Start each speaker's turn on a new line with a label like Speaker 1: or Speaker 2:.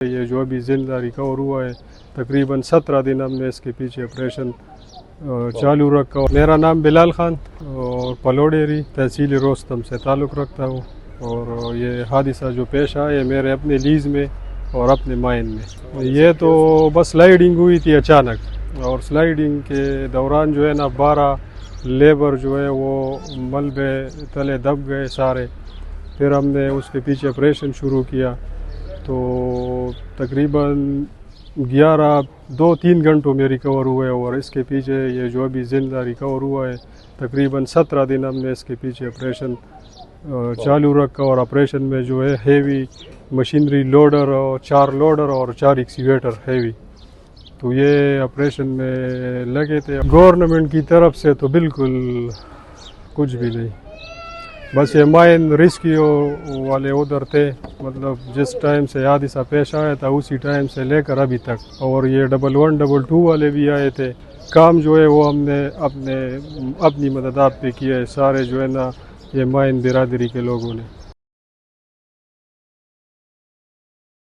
Speaker 1: یہ جو ابھی زندہ ریکور ہوا ہے تقریباً 17 دن ہم نے اس کے پیچھے آپریشن چالو رکھا. میرا نام بلال خان اور پلوڈیری تحصیل روستم سے تعلق رکھتا ہوں. اور یہ حادثہ جو پیش آیا میرے اپنے لیز میں اور اپنے مائن میں. یہ تو بس سلائیڈنگ ہوئی تھی اچانک، اور سلائیڈنگ کے دوران جو ہے نا 12 لیبر جو ہے وہ ملبے تلے دب گئے سارے. پھر ہم نے اس کے پیچھے آپریشن شروع کیا تو تقریباً 2-3 گھنٹوں میں ریکور ہوئے. اور اس کے پیچھے یہ جو ابھی زندہ ریکور ہوا ہے تقریباً 17 دن ہم نے اس کے پیچھے آپریشن چالو رکھا. اور آپریشن میں جو ہے ہیوی مشینری لوڈر اور 4 لوڈر اور 4 ایکسیویٹر ہیوی، تو یہ آپریشن میں لگے تھے. گورنمنٹ کی طرف سے تو بالکل کچھ بھی نہیں، بس یہ مائن ریسکیو والے ادھر تھے، مطلب جس ٹائم سے حادثہ پیش آیا تھا اسی ٹائم سے لے کر ابھی تک. اور یہ 1122 والے بھی آئے تھے. کام جو ہے وہ ہم نے اپنی مدد آپ پہ کیا ہے، سارے جو ہے نا یہ مائن برادری کے لوگوں نے.